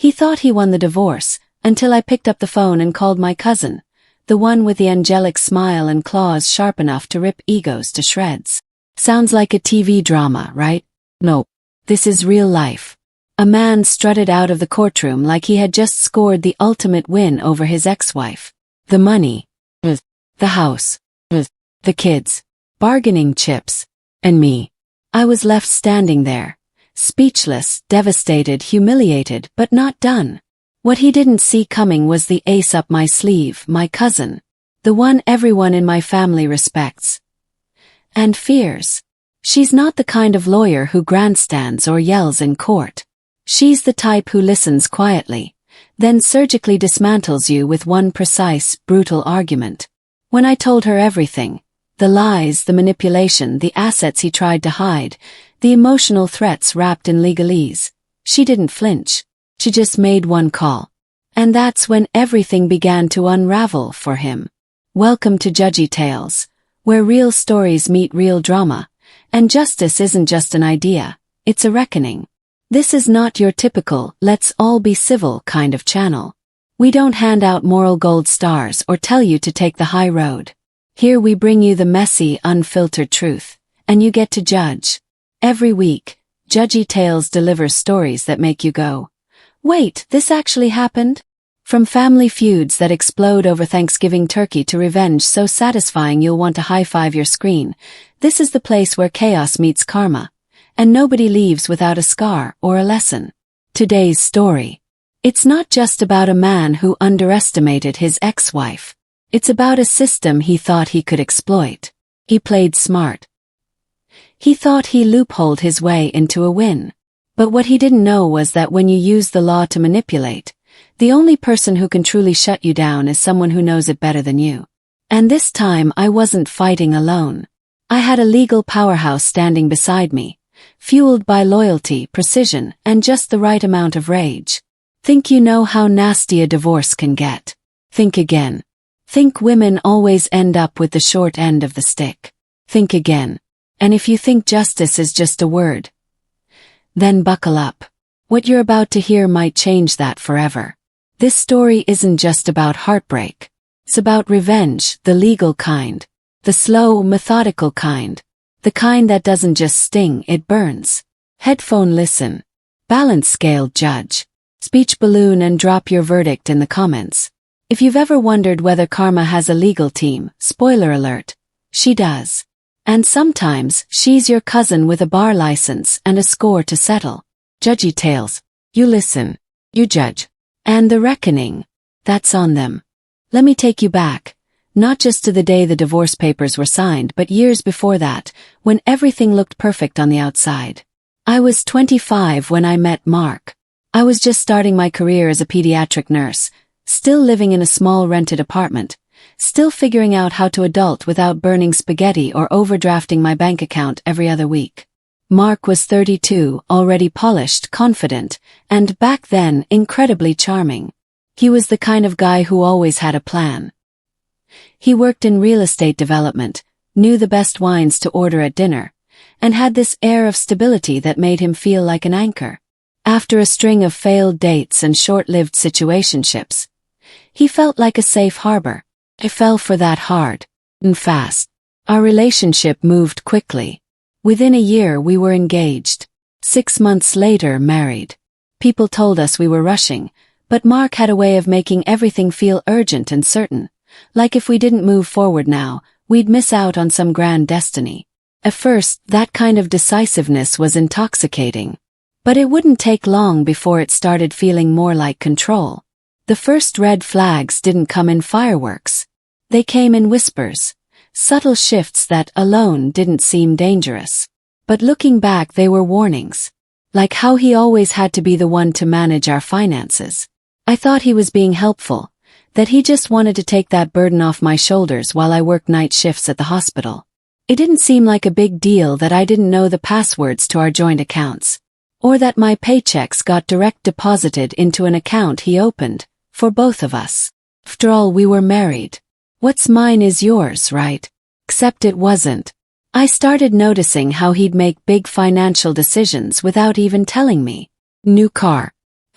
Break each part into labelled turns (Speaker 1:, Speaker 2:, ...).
Speaker 1: He thought he won the divorce, until I picked up the phone and called my cousin, the one with the angelic smile and claws sharp enough to rip egos to shreds. Sounds like a TV drama, right? No. This is real life. A man strutted out of the courtroom like he had just scored the ultimate win over his ex-wife. The money. The house. The kids. Bargaining chips. And me. I was left standing there. Speechless, devastated, humiliated, but not done. What he didn't see coming was the ace up my sleeve, my cousin. The one everyone in my family respects. And fears. She's not the kind of lawyer who grandstands or yells in court. She's the type who listens quietly, then surgically dismantles you with one precise, brutal argument. When I told her everything, the lies, the manipulation, the assets he tried to hide, the emotional threats wrapped in legalese, she didn't flinch. She just made one call. And that's when everything began to unravel for him. Welcome to Judgy Tales, where real stories meet real drama, and justice isn't just an idea, it's a reckoning. This is not your typical, let's all be civil kind of channel. We don't hand out moral gold stars or tell you to take the high road. Here we bring you the messy, unfiltered truth, and you get to judge. Every week, Judgy Tales delivers stories that make you go, wait, this actually happened? From family feuds that explode over Thanksgiving turkey to revenge so satisfying you'll want to high-five your screen, this is the place where chaos meets karma, and nobody leaves without a scar or a lesson. Today's story. It's not just about a man who underestimated his ex-wife. It's about a system he thought he could exploit. He played smart. He thought he loopholed his way into a win. But what he didn't know was that when you use the law to manipulate, the only person who can truly shut you down is someone who knows it better than you. And this time I wasn't fighting alone. I had a legal powerhouse standing beside me, fueled by loyalty, precision, and just the right amount of rage. Think you know how nasty a divorce can get? Think again. Think women always end up with the short end of the stick. Think again. And if you think justice is just a word, then buckle up. What you're about to hear might change that forever. This story isn't just about heartbreak. It's about revenge, the legal kind. The slow, methodical kind. The kind that doesn't just sting, it burns. Headphone listen. Balance scale judge. Speech balloon and drop your verdict in the comments. If you've ever wondered whether karma has a legal team, spoiler alert, she does. And sometimes, she's your cousin with a bar license and a score to settle. Judgy Tales. You listen. You judge. And the reckoning. That's on them. Let me take you back. Not just to the day the divorce papers were signed, but years before that, when everything looked perfect on the outside. I was 25 when I met Mark. I was just starting my career as a pediatric nurse, still living in a small rented apartment, still figuring out how to adult without burning spaghetti or overdrafting my bank account every other week. Mark was 32, already polished, confident, and back then incredibly charming. He was the kind of guy who always had a plan. He worked in real estate development, knew the best wines to order at dinner, and had this air of stability that made him feel like an anchor. After a string of failed dates and short-lived situationships, he felt like a safe harbor. I fell for that hard and fast. Our relationship moved quickly. Within a year we were engaged. 6 months later married. People told us we were rushing, but Mark had a way of making everything feel urgent and certain. Like if we didn't move forward now, we'd miss out on some grand destiny. At first, that kind of decisiveness was intoxicating. But it wouldn't take long before it started feeling more like control. The first red flags didn't come in fireworks. They came in whispers, subtle shifts that alone didn't seem dangerous. But looking back, they were warnings. Like how he always had to be the one to manage our finances. I thought he was being helpful, that he just wanted to take that burden off my shoulders while I worked night shifts at the hospital. It didn't seem like a big deal that I didn't know the passwords to our joint accounts. Or that my paychecks got direct deposited into an account he opened, for both of us. After all, we were married. What's mine is yours, right? Except it wasn't. I started noticing how he'd make big financial decisions without even telling me. New car.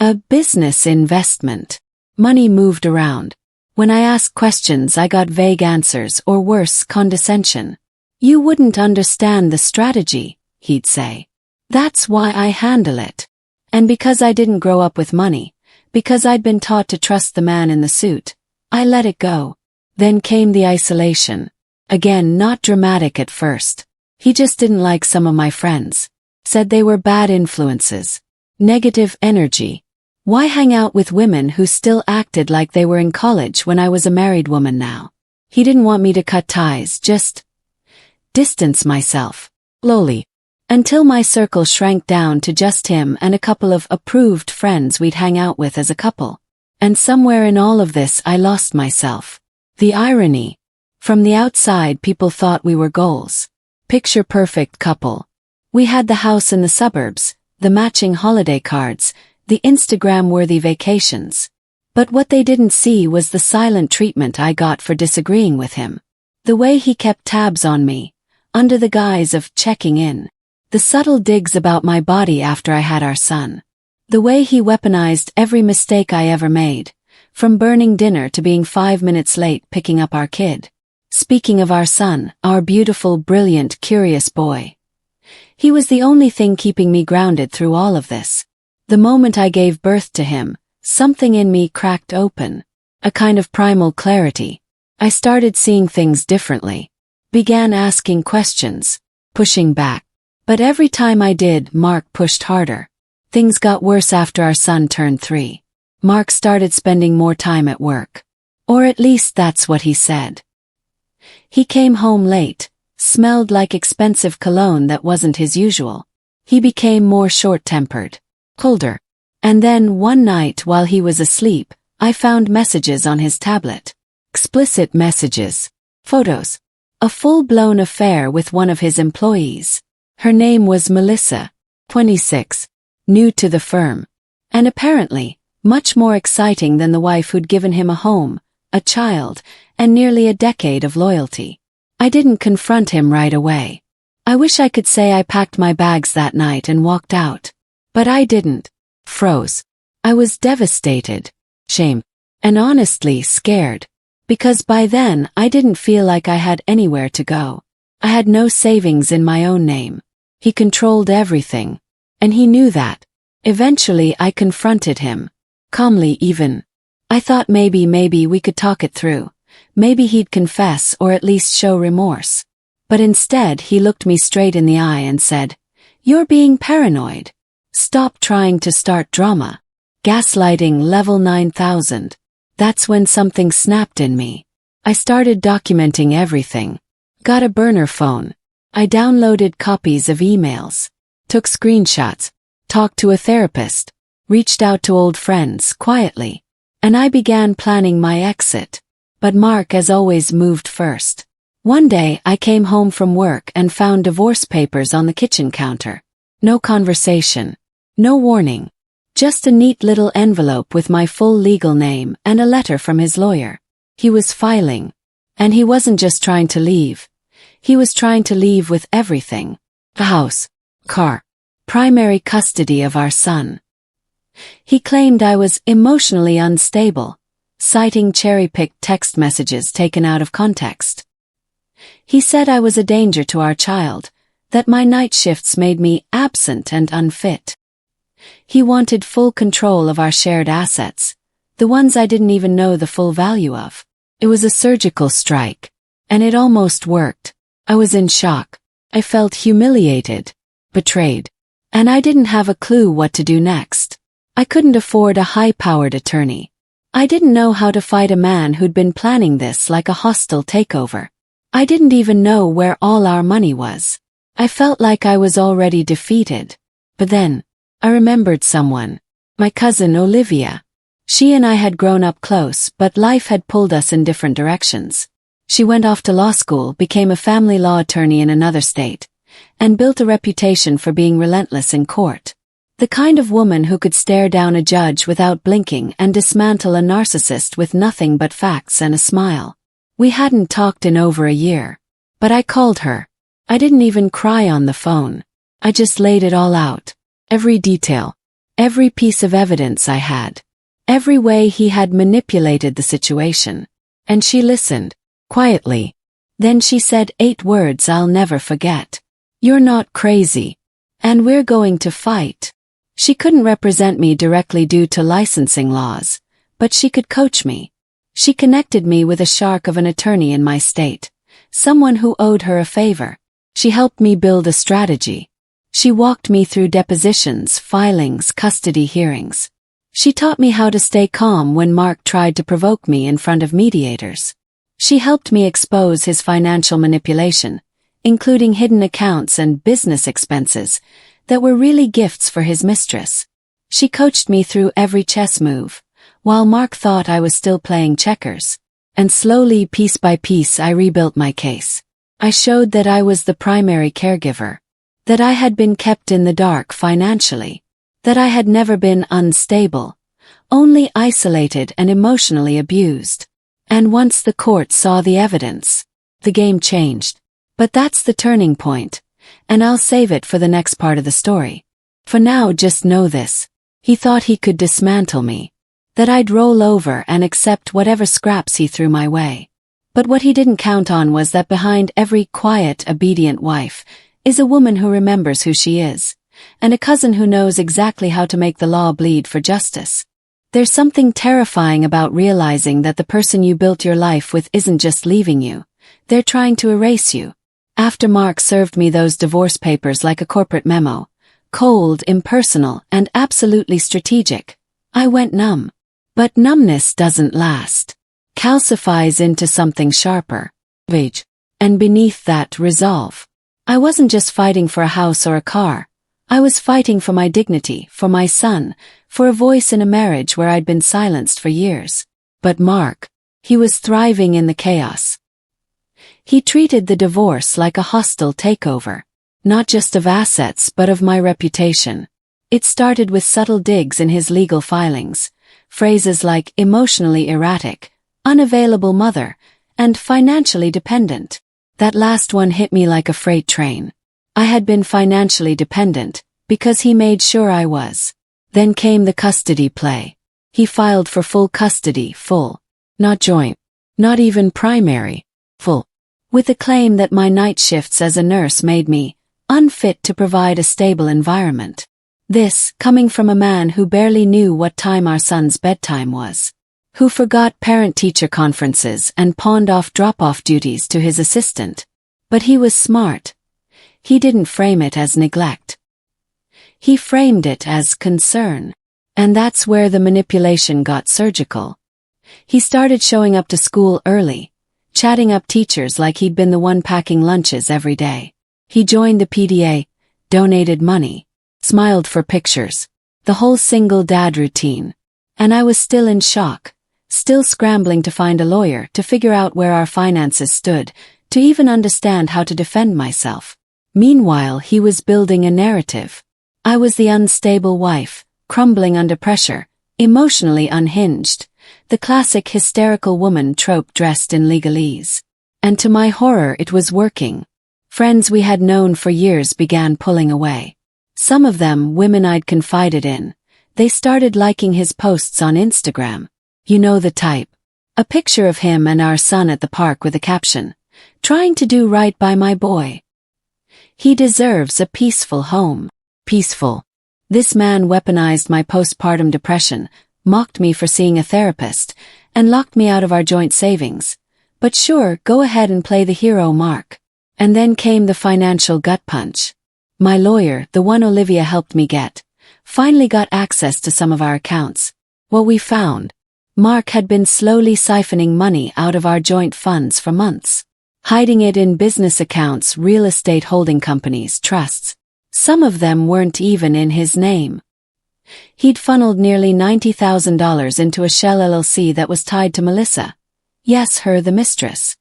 Speaker 1: A business investment. Money moved around. When I asked questions, I got vague answers or worse, condescension. You wouldn't understand the strategy, he'd say. That's why I handle it. And because I didn't grow up with money, because I'd been taught to trust the man in the suit, I let it go. Then came the isolation. Again, not dramatic at first. He just didn't like some of my friends. Said they were bad influences. Negative energy. Why hang out with women who still acted like they were in college when I was a married woman now? He didn't want me to cut ties, just distance myself. Slowly. Until my circle shrank down to just him and a couple of approved friends we'd hang out with as a couple. And somewhere in all of this I lost myself. The irony. From the outside people thought we were goals. Picture-perfect couple. We had the house in the suburbs, the matching holiday cards, the Instagram-worthy vacations. But what they didn't see was the silent treatment I got for disagreeing with him. The way he kept tabs on me, under the guise of checking in. The subtle digs about my body after I had our son. The way he weaponized every mistake I ever made, from burning dinner to being 5 minutes late picking up our kid. Speaking of our son, our beautiful, brilliant, curious boy. He was the only thing keeping me grounded through all of this. The moment I gave birth to him, something in me cracked open. A kind of primal clarity. I started seeing things differently. Began asking questions. Pushing back. But every time I did, Mark pushed harder. Things got worse after our son turned 3. Mark started spending more time at work. Or at least that's what he said. He came home late, smelled like expensive cologne that wasn't his usual. He became more short-tempered. Colder. And then one night while he was asleep, I found messages on his tablet. Explicit messages. Photos. A full-blown affair with one of his employees. Her name was Melissa, 26, new to the firm. And apparently, much more exciting than the wife who'd given him a home, a child, and nearly a decade of loyalty. I didn't confront him right away. I wish I could say I packed my bags that night and walked out. But I didn't. Froze. I was devastated, shamed, and honestly scared. Because by then I didn't feel like I had anywhere to go. I had no savings in my own name. He controlled everything. And he knew that. Eventually I confronted him. Calmly even. I thought maybe we could talk it through. Maybe he'd confess or at least show remorse. But instead he looked me straight in the eye and said, "You're being paranoid. Stop trying to start drama." Gaslighting level 9000. That's when something snapped in me. I started documenting everything. Got a burner phone. I downloaded copies of emails. Took screenshots. Talked to a therapist. Reached out to old friends quietly. And I began planning my exit. But Mark, as always, moved first. One day I came home from work and found divorce papers on the kitchen counter. No conversation. No warning. Just a neat little envelope with my full legal name and a letter from his lawyer. He was filing. And he wasn't just trying to leave. He was trying to leave with everything. The house, car, primary custody of our son. He claimed I was emotionally unstable, citing cherry-picked text messages taken out of context. He said I was a danger to our child, that my night shifts made me absent and unfit. He wanted full control of our shared assets, the ones I didn't even know the full value of. It was a surgical strike. And it almost worked. I was in shock. I felt humiliated, betrayed. And I didn't have a clue what to do next. I couldn't afford a high-powered attorney. I didn't know how to fight a man who'd been planning this like a hostile takeover. I didn't even know where all our money was. I felt like I was already defeated. But then, I remembered someone. My cousin Olivia. She and I had grown up close, but life had pulled us in different directions. She went off to law school, became a family law attorney in another state, and built a reputation for being relentless in court. The kind of woman who could stare down a judge without blinking and dismantle a narcissist with nothing but facts and a smile. We hadn't talked in over a year. But I called her. I didn't even cry on the phone. I just laid it all out. Every detail. Every piece of evidence I had. Every way he had manipulated the situation. And she listened, quietly. Then she said 8 words I'll never forget. "You're not crazy. And we're going to fight." She couldn't represent me directly due to licensing laws, but she could coach me. She connected me with a shark of an attorney in my state, someone who owed her a favor. She helped me build a strategy. She walked me through depositions, filings, custody hearings. She taught me how to stay calm when Mark tried to provoke me in front of mediators. She helped me expose his financial manipulation, including hidden accounts and business expenses that were really gifts for his mistress. She coached me through every chess move, while Mark thought I was still playing checkers. And slowly, piece by piece, I rebuilt my case. I showed that I was the primary caregiver, that I had been kept in the dark financially, that I had never been unstable, only isolated and emotionally abused. And once the court saw the evidence, the game changed. But that's the turning point, and I'll save it for the next part of the story. For now, just know this. He thought he could dismantle me, that I'd roll over and accept whatever scraps he threw my way. But what he didn't count on was that behind every quiet, obedient wife is a woman who remembers who she is, and a cousin who knows exactly how to make the law bleed for justice. There's something terrifying about realizing that the person you built your life with isn't just leaving you, they're trying to erase you. After Mark served me those divorce papers like a corporate memo, cold, impersonal, and absolutely strategic, I went numb. But numbness doesn't last. Calcifies into something sharper. Rage. And beneath that, resolve. I wasn't just fighting for a house or a car. I was fighting for my dignity, for my son, for a voice in a marriage where I'd been silenced for years. But Mark, he was thriving in the chaos. He treated the divorce like a hostile takeover, not just of assets but of my reputation. It started with subtle digs in his legal filings, phrases like emotionally erratic, unavailable mother, and financially dependent. That last one hit me like a freight train. I had been financially dependent because he made sure I was. Then came the custody play. He filed for full custody, full, not joint, not even primary, full, with the claim that my night shifts as a nurse made me unfit to provide a stable environment. This, coming from a man who barely knew what time our son's bedtime was, who forgot parent-teacher conferences and pawned off drop-off duties to his assistant. But he was smart. He didn't frame it as neglect. He framed it as concern. And that's where the manipulation got surgical. He started showing up to school early, chatting up teachers like he'd been the one packing lunches every day. He joined the PDA, donated money, smiled for pictures, the whole single dad routine. And I was still in shock, still scrambling to find a lawyer to figure out where our finances stood, to even understand how to defend myself. Meanwhile, he was building a narrative. I was the unstable wife, crumbling under pressure, emotionally unhinged, the classic hysterical woman trope dressed in legalese. And to my horror, it was working. Friends we had known for years began pulling away. Some of them, women I'd confided in. They started liking his posts on Instagram. You know the type. A picture of him and our son at the park with a caption, "Trying to do right by my boy. He deserves a peaceful home." Peaceful. This man weaponized my postpartum depression, mocked me for seeing a therapist, and locked me out of our joint savings. But sure, go ahead and play the hero, Mark. And then came the financial gut punch. My lawyer, the one Olivia helped me get, finally got access to some of our accounts. What we found, Mark had been slowly siphoning money out of our joint funds for months, hiding it in business accounts, real estate holding companies, trusts. Some of them weren't even in his name. He'd funneled nearly $90,000 into a shell LLC that was tied to Melissa. Yes, her, the mistress.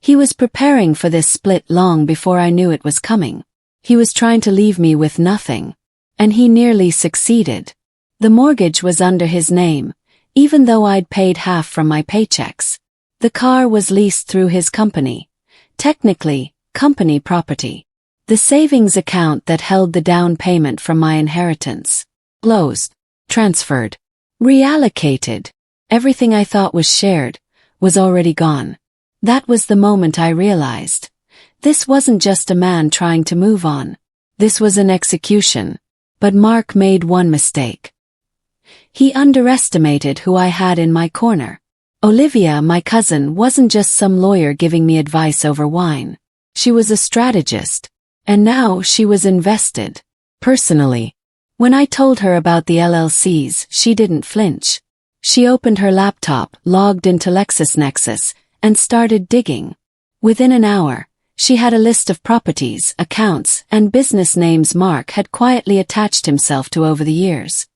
Speaker 1: He was preparing for this split long before I knew it was coming. He was trying to leave me with nothing. And he nearly succeeded. The mortgage was under his name, even though I'd paid half from my paychecks. The car was leased through his company. Technically, company property. The savings account that held the down payment from my inheritance. closed, transferred, reallocated. Everything I thought was shared was already gone. That was the moment I realized. This wasn't just a man trying to move on. This was an execution. But Mark made one mistake. He underestimated who I had in my corner. Olivia, my cousin, wasn't just some lawyer giving me advice over wine. She was a strategist. And now she was invested. Personally. When I told her about the LLCs, she didn't flinch. She opened her laptop, logged into LexisNexis, and started digging. Within an hour, she had a list of properties, accounts, and business names Mark had quietly attached himself to over the years.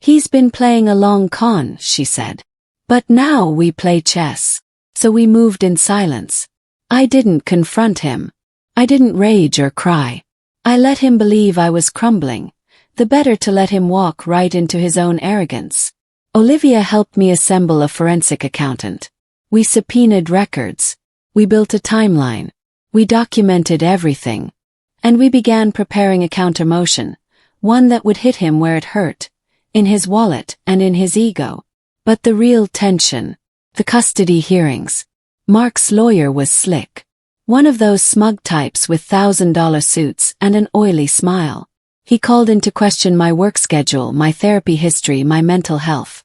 Speaker 1: He's been playing a long con, she said. But now we play chess. So we moved in silence. I didn't confront him. I didn't rage or cry. I let him believe I was crumbling. The better to let him walk right into his own arrogance. Olivia helped me assemble a forensic accountant. We subpoenaed records. We built a timeline. We documented everything. And we began preparing a countermotion, one that would hit him where it hurt, in his wallet and in his ego. But the real tension, the custody hearings. Mark's lawyer was slick. One of those smug types with $1,000 suits and an oily smile. He called into question my work schedule, my therapy history, my mental health.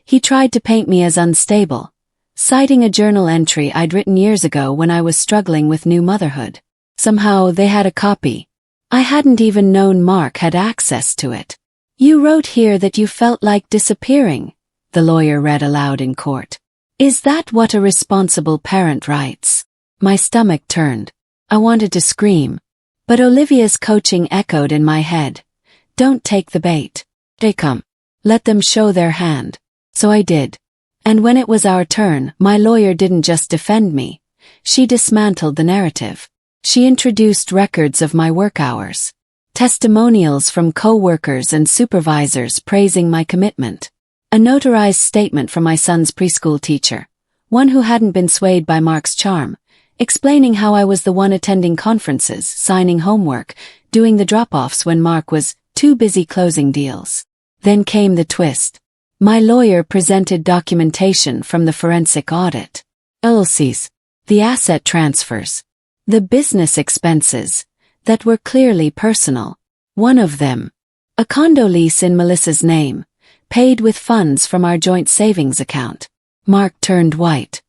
Speaker 1: He tried to paint me as unstable, citing a journal entry I'd written years ago when I was struggling with new motherhood. Somehow they had a copy. I hadn't even known Mark had access to it. You wrote here that you felt like disappearing, the lawyer read aloud in court. Is that what a responsible parent writes? My stomach turned. I wanted to scream. But Olivia's coaching echoed in my head. Don't take the bait. They come. Let them show their hand. So I did. And when it was our turn, my lawyer didn't just defend me. She dismantled the narrative. She introduced records of my work hours. Testimonials from co-workers and supervisors praising my commitment. A notarized statement from my son's preschool teacher. One who hadn't been swayed by Mark's charm. Explaining how I was the one attending conferences, signing homework, doing the drop-offs when Mark was too busy closing deals. Then came the twist. My lawyer presented documentation from the forensic audit. LLCs, the asset transfers, the business expenses, that were clearly personal. One of them, a condo lease in Melissa's name, paid with funds from our joint savings account. Mark turned white.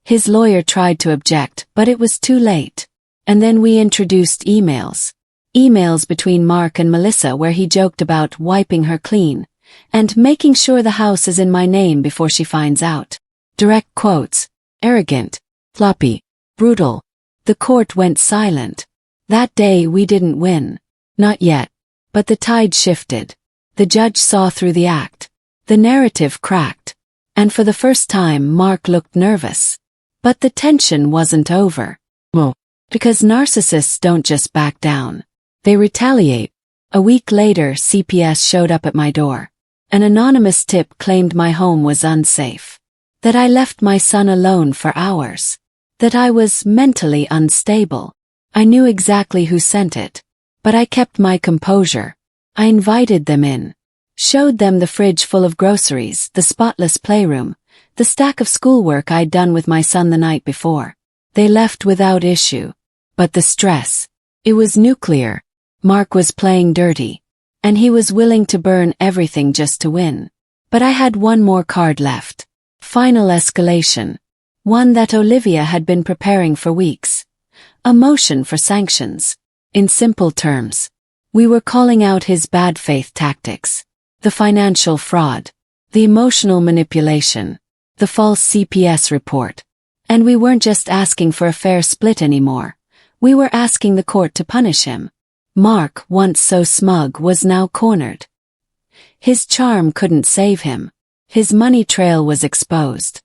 Speaker 1: His lawyer tried to object, but it was too late. And then we introduced emails. Emails between Mark and Melissa where he joked about wiping her clean, and making sure the house is in my name before she finds out. Direct quotes. Arrogant. Floppy. Brutal. The court went silent. That day we didn't win. Not yet. But the tide shifted. The judge saw through the act. The narrative cracked. And for the first time Mark looked nervous. But the tension wasn't over. Because narcissists don't just back down. They retaliate. A week later, CPS showed up at my door. An anonymous tip claimed my home was unsafe. That I left my son alone for hours. That I was mentally unstable. I knew exactly who sent it. But I kept my composure. I invited them in. Showed them the fridge full of groceries, the spotless playroom, the stack of schoolwork I'd done with my son the night before. They left without issue. But the stress. It was nuclear. Mark was playing dirty. And he was willing to burn everything just to win. But I had one more card left. Final escalation. One that Olivia had been preparing for weeks. A motion for sanctions. In simple terms. We were calling out his bad faith tactics. The financial fraud. The emotional manipulation. The false CPS report. And we weren't just asking for a fair split anymore. We were asking the court to punish him. Mark, once so smug, was now cornered. His charm couldn't save him. His money trail was exposed.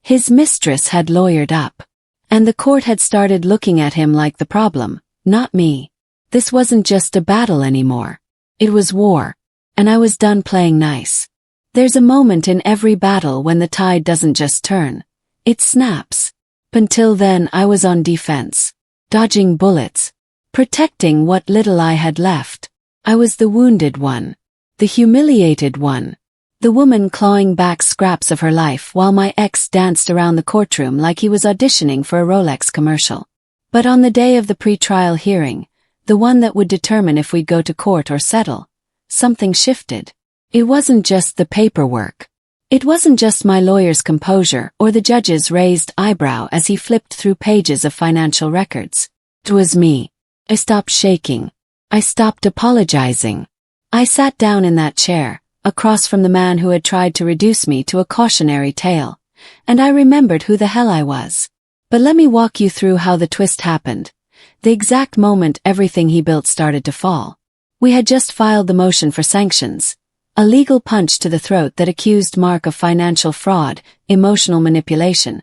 Speaker 1: His mistress had lawyered up. And the court had started looking at him like the problem, not me. This wasn't just a battle anymore. It was war. And I was done playing nice. There's a moment in every battle when the tide doesn't just turn. It snaps. Until then I was on defense. Dodging bullets. Protecting what little I had left. I was the wounded one. The humiliated one. The woman clawing back scraps of her life while my ex danced around the courtroom like he was auditioning for a Rolex commercial. But on the day of the pre-trial hearing, the one that would determine if we'd go to court or settle, something shifted. It wasn't just the paperwork. It wasn't just my lawyer's composure or the judge's raised eyebrow as he flipped through pages of financial records. It was me. I stopped shaking. I stopped apologizing. I sat down in that chair, across from the man who had tried to reduce me to a cautionary tale, and I remembered who the hell I was. But let me walk you through how the twist happened. The exact moment everything he built started to fall. We had just filed the motion for sanctions, a legal punch to the throat that accused Mark of financial fraud, emotional manipulation,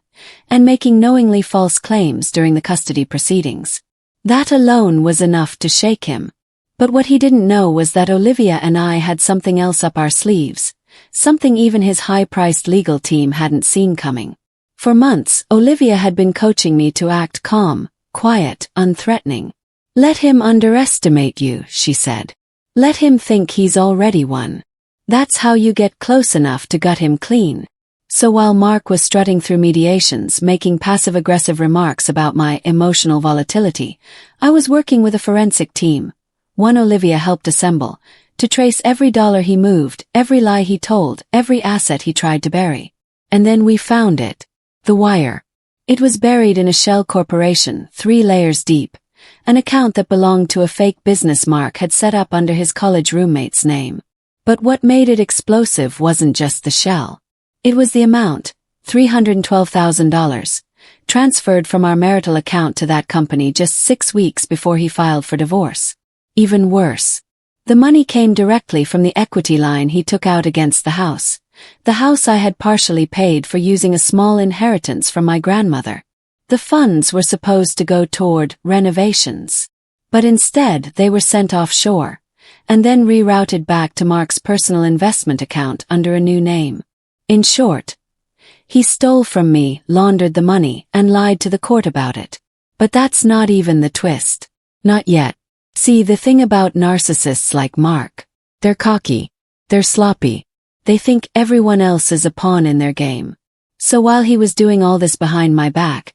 Speaker 1: and making knowingly false claims during the custody proceedings. That alone was enough to shake him. But what he didn't know was that Olivia and I had something else up our sleeves, something even his high-priced legal team hadn't seen coming. For months, Olivia had been coaching me to act calm, quiet, unthreatening. Let him underestimate you, she said. Let him think he's already won. That's how you get close enough to gut him clean. So while Mark was strutting through mediations, making passive-aggressive remarks about my emotional volatility, I was working with a forensic team, one Olivia helped assemble, to trace every dollar he moved, every lie he told, every asset he tried to bury. And then we found it. The wire. It was buried in a shell corporation, 3 layers deep, an account that belonged to a fake business Mark had set up under his college roommate's name. But what made it explosive wasn't just the shell. It was the amount, $312,000, transferred from our marital account to that company just 6 weeks before he filed for divorce. Even worse. The money came directly from the equity line he took out against the house I had partially paid for using a small inheritance from my grandmother. The funds were supposed to go toward renovations. But instead they were sent offshore, and then rerouted back to Mark's personal investment account under a new name. In short, he stole from me, laundered the money, and lied to the court about it. But that's not even the twist. Not yet. See, the thing about narcissists like Mark, they're cocky, they're sloppy, they think everyone else is a pawn in their game. So while he was doing all this behind my back,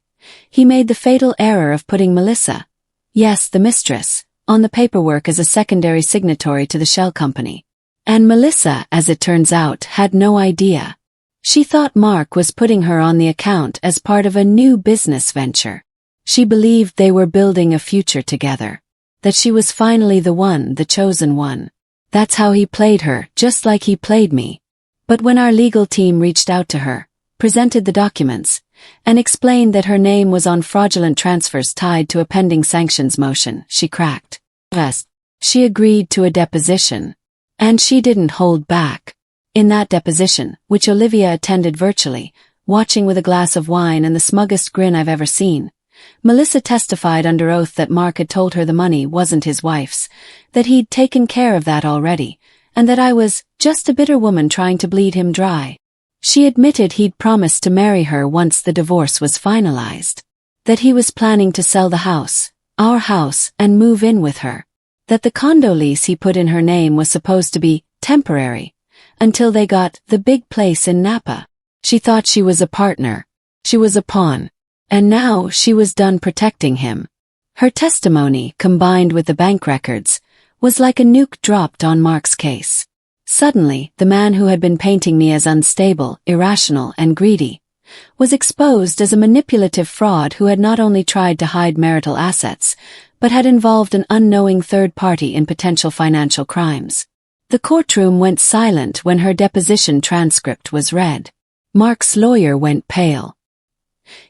Speaker 1: he made the fatal error of putting Melissa, yes, the mistress, on the paperwork as a secondary signatory to the shell company. And Melissa, as it turns out, had no idea. She thought Mark was putting her on the account as part of a new business venture. She believed they were building a future together. That she was finally the one, the chosen one. That's how he played her, just like he played me. But when our legal team reached out to her, presented the documents, and explained that her name was on fraudulent transfers tied to a pending sanctions motion, she cracked. She agreed to a deposition. And she didn't hold back. In that deposition, which Olivia attended virtually, watching with a glass of wine and the smuggest grin I've ever seen, Melissa testified under oath that Mark had told her the money wasn't his wife's, that he'd taken care of that already, and that I was just a bitter woman trying to bleed him dry. She admitted he'd promised to marry her once the divorce was finalized. That he was planning to sell the house, our house, and move in with her. That the condo lease he put in her name was supposed to be temporary, until they got the big place in Napa. She thought she was a partner. She was a pawn. And now she was done protecting him. Her testimony, combined with the bank records, was like a nuke dropped on Mark's case. Suddenly, the man who had been painting me as unstable, irrational, and greedy, was exposed as a manipulative fraud who had not only tried to hide marital assets, but had involved an unknowing third party in potential financial crimes. The courtroom went silent when her deposition transcript was read. Mark's lawyer went pale.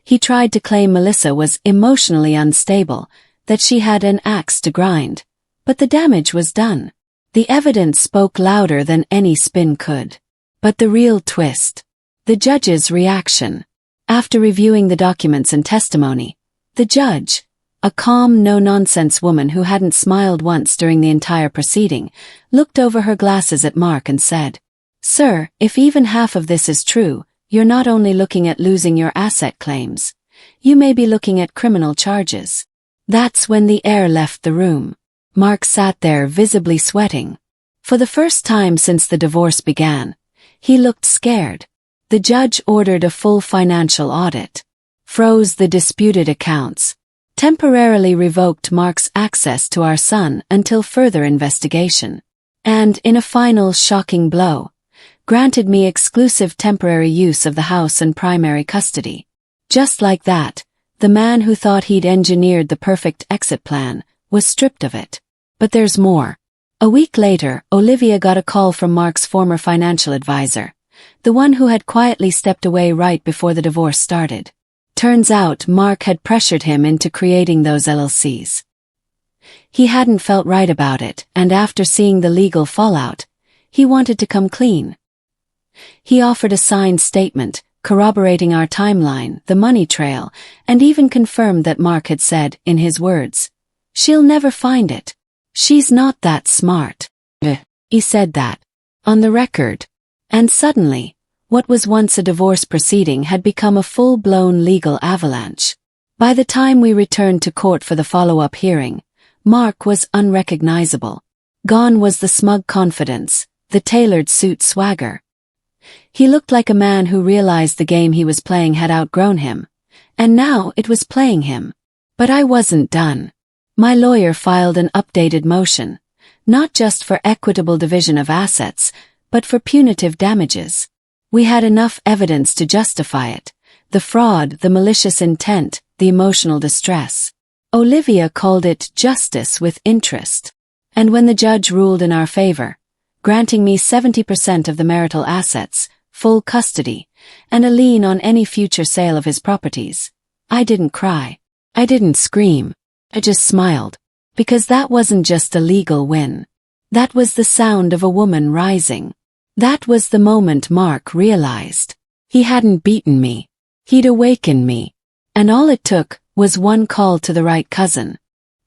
Speaker 1: He tried to claim Melissa was emotionally unstable, that she had an axe to grind. But the damage was done. The evidence spoke louder than any spin could. But the real twist. The judge's reaction. After reviewing the documents and testimony, the judge, a calm, no-nonsense woman who hadn't smiled once during the entire proceeding, looked over her glasses at Mark and said, "Sir, if even half of this is true, you're not only looking at losing your asset claims, you may be looking at criminal charges." That's when the air left the room. Mark sat there visibly sweating. For the first time since the divorce began, he looked scared. The judge ordered a full financial audit, froze the disputed accounts, temporarily revoked Mark's access to our son until further investigation, and, in a final shocking blow, granted me exclusive temporary use of the house and primary custody. Just like that, the man who thought he'd engineered the perfect exit plan was stripped of it. But there's more. A week later, Olivia got a call from Mark's former financial advisor, the one who had quietly stepped away right before the divorce started. Turns out Mark had pressured him into creating those LLCs. He hadn't felt right about it, and after seeing the legal fallout, he wanted to come clean. He offered a signed statement, corroborating our timeline, the money trail, and even confirmed that Mark had said, in his words, "She'll never find it. She's not that smart." He said that, on the record. And suddenly, what was once a divorce proceeding had become a full-blown legal avalanche. By the time we returned to court for the follow-up hearing, Mark was unrecognizable. Gone was the smug confidence, the tailored suit swagger. He looked like a man who realized the game he was playing had outgrown him, and now it was playing him. But I wasn't done. My lawyer filed an updated motion, not just for equitable division of assets, but for punitive damages. We had enough evidence to justify it: the fraud, the malicious intent, the emotional distress. Olivia called it justice with interest. And when the judge ruled in our favor, granting me 70% of the marital assets, full custody, and a lien on any future sale of his properties, I didn't cry. I didn't scream. I just smiled. Because that wasn't just a legal win. That was the sound of a woman rising. That was the moment Mark realized. He hadn't beaten me. He'd awakened me. And all it took was one call to the right cousin.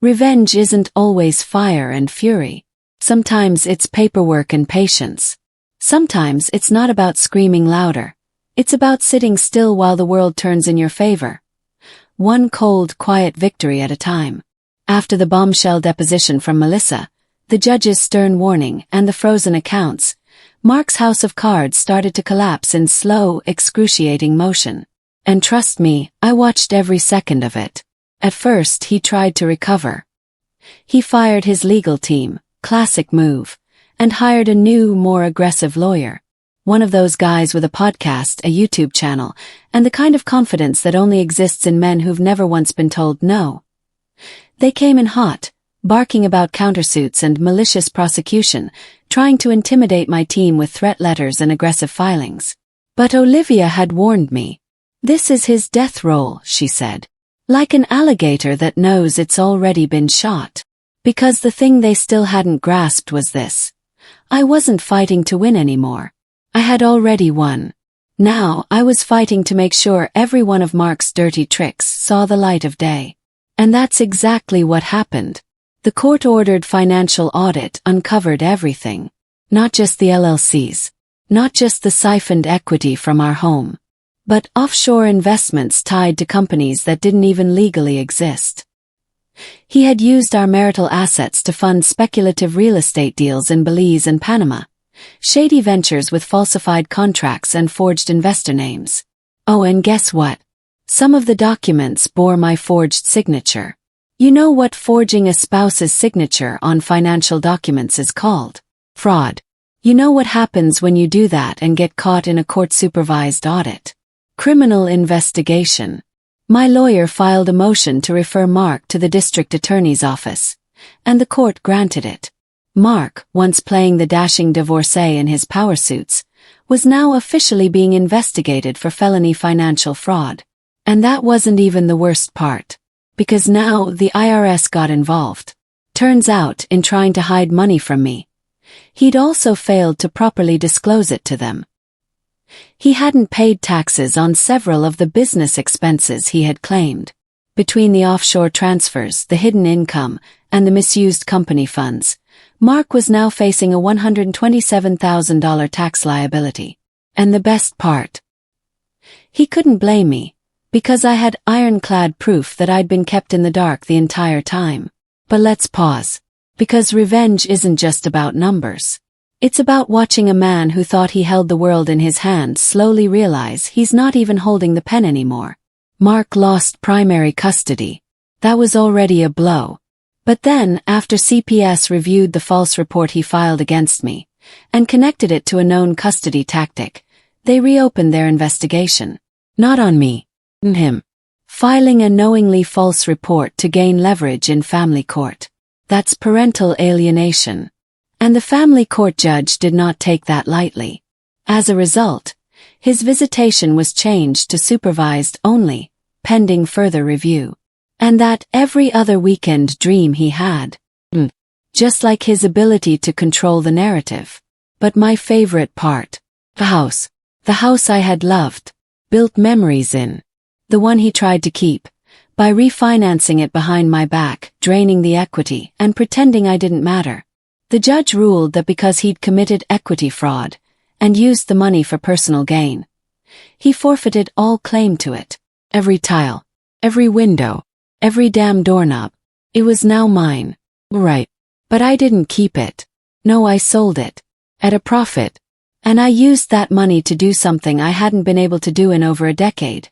Speaker 1: Revenge isn't always fire and fury. Sometimes it's paperwork and patience. Sometimes it's not about screaming louder. It's about sitting still while the world turns in your favor. One cold, quiet victory at a time. After the bombshell deposition from Melissa, the judge's stern warning, and the frozen accounts, Mark's house of cards started to collapse in slow, excruciating motion. And trust me, I watched every second of it. At first, he tried to recover. He fired his legal team, classic move, and hired a new, more aggressive lawyer. One of those guys with a podcast, a YouTube channel, and the kind of confidence that only exists in men who've never once been told no. They came in hot, barking about countersuits and malicious prosecution, trying to intimidate my team with threat letters and aggressive filings. But Olivia had warned me. "This is his death roll," she said. Like an alligator that knows it's already been shot. Because the thing they still hadn't grasped was this. I wasn't fighting to win anymore. I had already won. Now I was fighting to make sure every one of Mark's dirty tricks saw the light of day. And that's exactly what happened. The court-ordered financial audit uncovered everything. Not just the LLCs. Not just the siphoned equity from our home. But offshore investments tied to companies that didn't even legally exist. He had used our marital assets to fund speculative real estate deals in Belize and Panama. Shady ventures with falsified contracts and forged investor names. Oh, and guess what? Some of the documents bore my forged signature. You know what forging a spouse's signature on financial documents is called? Fraud. You know what happens when you do that and get caught in a court-supervised audit? Criminal investigation. My lawyer filed a motion to refer Mark to the district attorney's office, and the court granted it. Mark, once playing the dashing divorcee in his power suits, was now officially being investigated for felony financial fraud. And that wasn't even the worst part. Because now the IRS got involved. Turns out, in trying to hide money from me, he'd also failed to properly disclose it to them. He hadn't paid taxes on several of the business expenses he had claimed. Between the offshore transfers, the hidden income, and the misused company funds, Mark was now facing a $127,000 tax liability. And the best part? He couldn't blame me, because I had ironclad proof that I'd been kept in the dark the entire time. But let's pause. Because revenge isn't just about numbers. It's about watching a man who thought he held the world in his hands slowly realize he's not even holding the pen anymore. Mark lost primary custody. That was already a blow. But then, after CPS reviewed the false report he filed against me, and connected it to a known custody tactic, they reopened their investigation. Not on me. On him. Filing a knowingly false report to gain leverage in family court. That's parental alienation. And the family court judge did not take that lightly. As a result, his visitation was changed to supervised only, pending further review. And that every other weekend dream he had. Just like his ability to control the narrative. But my favorite part. The house. The house I had loved. Built memories in. The one he tried to keep. By refinancing it behind my back, draining the equity, and pretending I didn't matter. The judge ruled that because he'd committed equity fraud, and used the money for personal gain, he forfeited all claim to it. Every tile. Every window. Every damn doorknob. It was now mine. Right. But I didn't keep it. No, I sold it. At a profit. And I used that money to do something I hadn't been able to do in over a decade.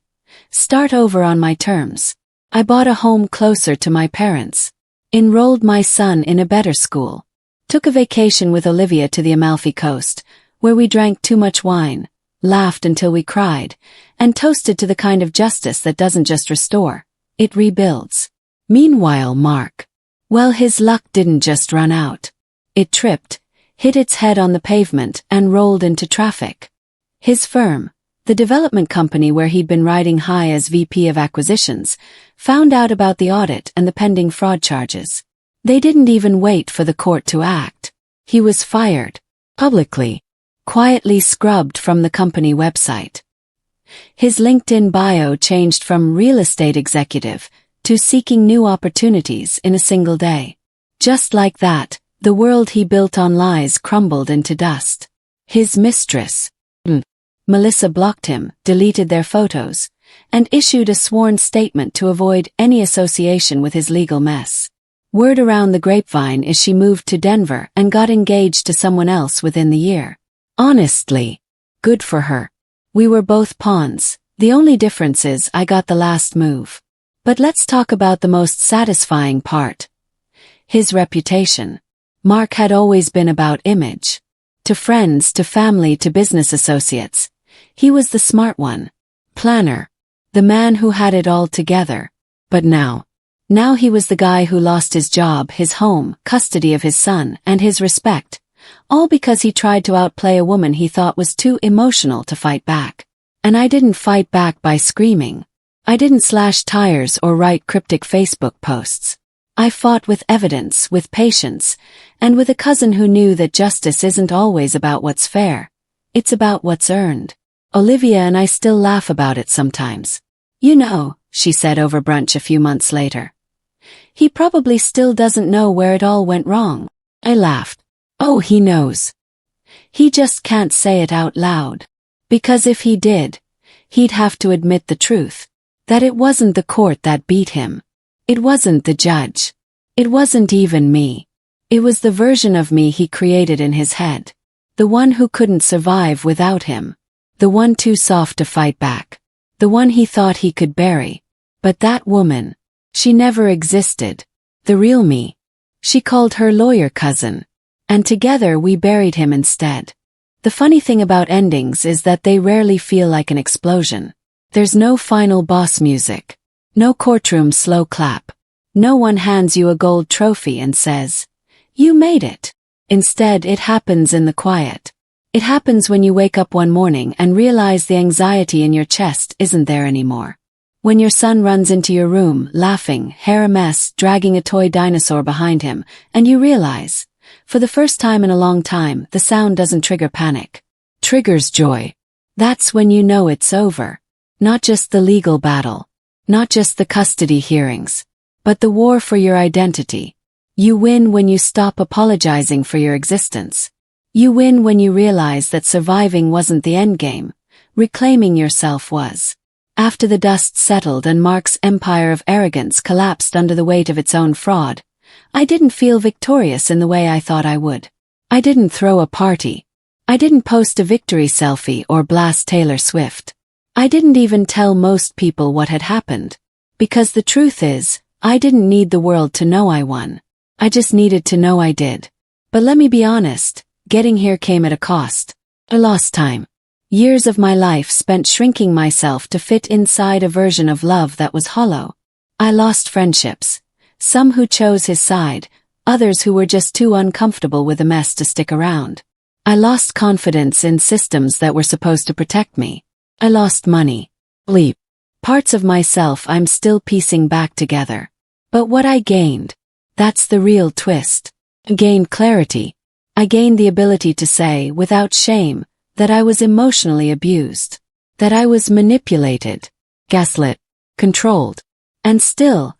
Speaker 1: Start over on my terms. I bought a home closer to my parents. Enrolled my son in a better school. Took a vacation with Olivia to the Amalfi Coast, where we drank too much wine, laughed until we cried, and toasted to the kind of justice that doesn't just restore. It rebuilds. Meanwhile, Mark. Well, his luck didn't just run out. It tripped, hit its head on the pavement, and rolled into traffic. His firm, the development company where he'd been riding high as VP of acquisitions, found out about the audit and the pending fraud charges. They didn't even wait for the court to act. He was fired. Publicly. Quietly scrubbed from the company website. His LinkedIn bio changed from real estate executive to seeking new opportunities in a single day. Just like that, the world he built on lies crumbled into dust. His mistress, Melissa, blocked him, deleted their photos, and issued a sworn statement to avoid any association with his legal mess. Word around the grapevine is she moved to Denver and got engaged to someone else within the year. Honestly, good for her. We were both pawns, the only difference is I got the last move. But let's talk about the most satisfying part. His reputation. Mark had always been about image. To friends, to family, to business associates. He was the smart one. Planner. The man who had it all together. But now he was the guy who lost his job, his home, custody of his son, and his respect. All because he tried to outplay a woman he thought was too emotional to fight back. And I didn't fight back by screaming. I didn't slash tires or write cryptic Facebook posts. I fought with evidence, with patience, and with a cousin who knew that justice isn't always about what's fair. It's about what's earned. Olivia and I still laugh about it sometimes. You know, she said over brunch a few months later. He probably still doesn't know where it all went wrong. I laughed. Oh, he knows. He just can't say it out loud. Because if he did, he'd have to admit the truth. That it wasn't the court that beat him. It wasn't the judge. It wasn't even me. It was the version of me he created in his head. The one who couldn't survive without him. The one too soft to fight back. The one he thought he could bury. But that woman, she never existed. The real me. She called her lawyer cousin. And together we buried him instead. The funny thing about endings is that they rarely feel like an explosion. There's no final boss music. No courtroom slow clap. No one hands you a gold trophy and says, "You made it." Instead, it happens in the quiet. It happens when you wake up one morning and realize the anxiety in your chest isn't there anymore. When your son runs into your room, laughing, hair a mess, dragging a toy dinosaur behind him, and you realize, for the first time in a long time, the sound doesn't trigger panic. Triggers joy. That's when you know it's over. Not just the legal battle. Not just the custody hearings. But the war for your identity. You win when you stop apologizing for your existence. You win when you realize that surviving wasn't the endgame. Reclaiming yourself was. After the dust settled and Mark's empire of arrogance collapsed under the weight of its own fraud, I didn't feel victorious in the way I thought I would. I didn't throw a party. I didn't post a victory selfie or blast Taylor Swift. I didn't even tell most people what had happened. Because the truth is, I didn't need the world to know I won. I just needed to know I did. But let me be honest, getting here came at a cost. I lost time. Years of my life spent shrinking myself to fit inside a version of love that was hollow. I lost friendships. Some who chose his side, others who were just too uncomfortable with the mess to stick around. I lost confidence in systems that were supposed to protect me. I lost money. Sleep. Parts of myself I'm still piecing back together. But what I gained, that's the real twist. I gained clarity. I gained the ability to say, without shame, that I was emotionally abused. That I was manipulated, gaslit, controlled. And still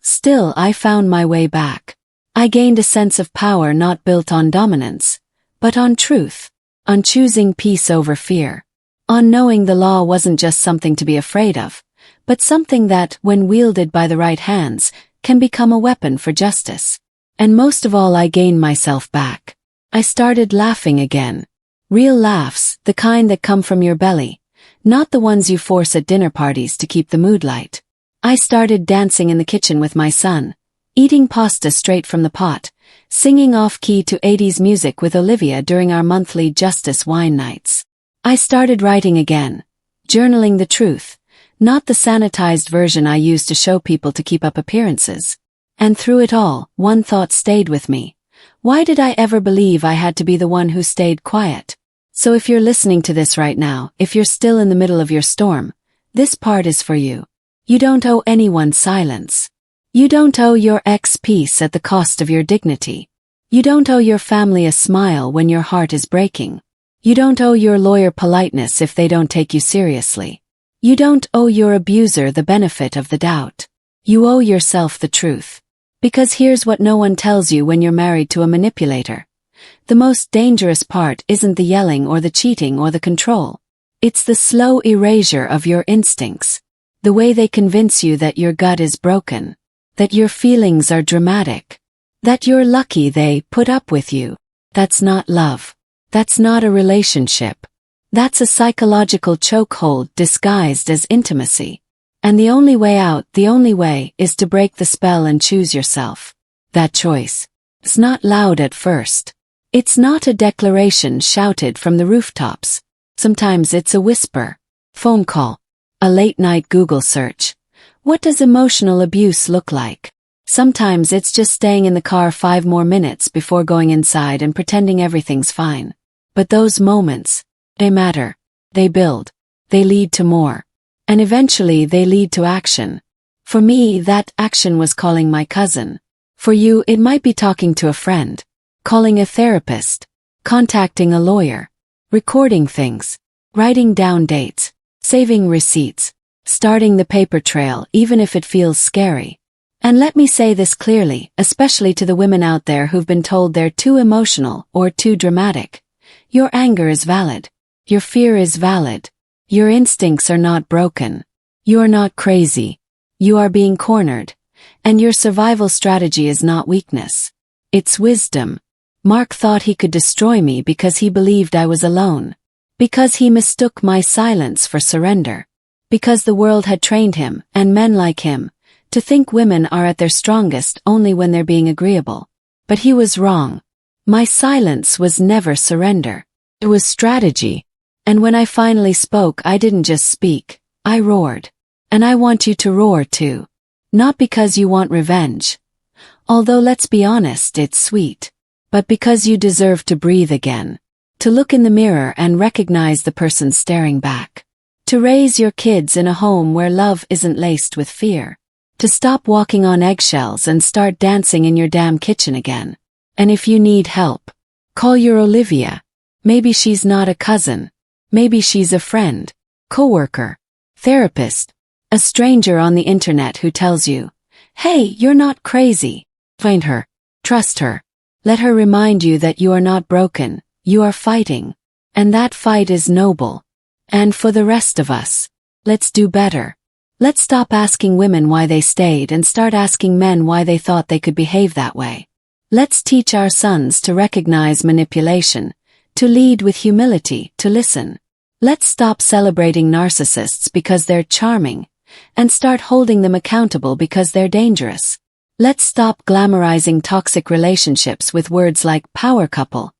Speaker 1: I found my way back. I gained a sense of power not built on dominance, but on truth, on choosing peace over fear, on knowing the law wasn't just something to be afraid of, but something that, when wielded by the right hands, can become a weapon for justice. And most of all, I gained myself back. I started laughing again. Real laughs, the kind that come from your belly, not the ones you force at dinner parties to keep the mood light. I started dancing in the kitchen with my son, eating pasta straight from the pot, singing off-key to 80s music with Olivia during our monthly Justice wine nights. I started writing again, journaling the truth, not the sanitized version I used to show people to keep up appearances. And through it all, one thought stayed with me. Why did I ever believe I had to be the one who stayed quiet? So if you're listening to this right now, if you're still in the middle of your storm, this part is for you. You don't owe anyone silence. You don't owe your ex peace at the cost of your dignity. You don't owe your family a smile when your heart is breaking. You don't owe your lawyer politeness if they don't take you seriously. You don't owe your abuser the benefit of the doubt. You owe yourself the truth. Because here's what no one tells you when you're married to a manipulator. The most dangerous part isn't the yelling or the cheating or the control. It's the slow erasure of your instincts. The way they convince you that your gut is broken, that your feelings are dramatic, that you're lucky they put up with you. That's not love. That's not a relationship. That's a psychological chokehold disguised as intimacy. And the only way out, the only way, is to break the spell and choose yourself. That choice. It's not loud at first. It's not a declaration shouted from the rooftops. Sometimes it's a whisper. Phone call. A late-night Google search. What does emotional abuse look like? Sometimes it's just staying in the car 5 more minutes before going inside and pretending everything's fine. But those moments, they matter. They build. They lead to more. And eventually they lead to action. For me, that action was calling my cousin. For you, it might be talking to a friend, calling a therapist, contacting a lawyer, recording things, writing down dates, saving receipts, starting the paper trail even if it feels scary. And let me say this clearly, especially to the women out there who've been told they're too emotional or too dramatic. Your anger is valid. Your fear is valid. Your instincts are not broken. You're not crazy. You are being cornered. And your survival strategy is not weakness. It's wisdom. Mark thought he could destroy me because he believed I was alone. Because he mistook my silence for surrender. Because the world had trained him, and men like him, to think women are at their strongest only when they're being agreeable. But he was wrong. My silence was never surrender. It was strategy. And when I finally spoke, I didn't just speak. I roared. And I want you to roar too. Not because you want revenge. Although let's be honest, it's sweet. But because you deserve to breathe again. To look in the mirror and recognize the person staring back. To raise your kids in a home where love isn't laced with fear. To stop walking on eggshells and start dancing in your damn kitchen again. And if you need help, call your Olivia. Maybe she's not a cousin. Maybe she's a friend, coworker, therapist, a stranger on the internet who tells you, hey, you're not crazy. Find her. Trust her. Let her remind you that you are not broken. You are fighting. And that fight is noble. And for the rest of us, let's do better. Let's stop asking women why they stayed and start asking men why they thought they could behave that way. Let's teach our sons to recognize manipulation, to lead with humility, to listen. Let's stop celebrating narcissists because they're charming, and start holding them accountable because they're dangerous. Let's stop glamorizing toxic relationships with words like power couple,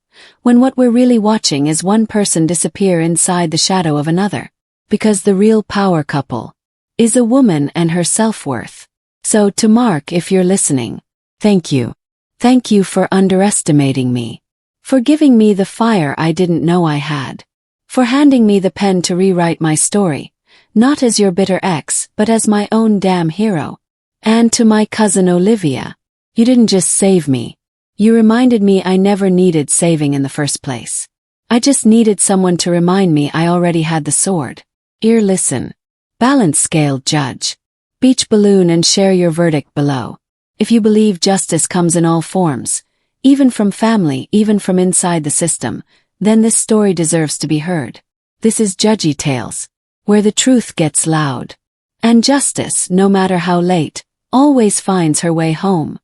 Speaker 1: when what we're really watching is one person disappear inside the shadow of another. Because the real power couple is a woman and her self-worth. So to Mark, if you're listening, thank you. Thank you for underestimating me. For giving me the fire I didn't know I had. For handing me the pen to rewrite my story, not as your bitter ex, but as my own damn hero. And to my cousin Olivia, you didn't just save me. You reminded me I never needed saving in the first place. I just needed someone to remind me I already had the sword. Ear listen. Balance scale judge. Beach balloon and share your verdict below. If you believe justice comes in all forms, even from family, even from inside the system, then this story deserves to be heard. This is Judgy Tales, where the truth gets loud. And justice, no matter how late, always finds her way home.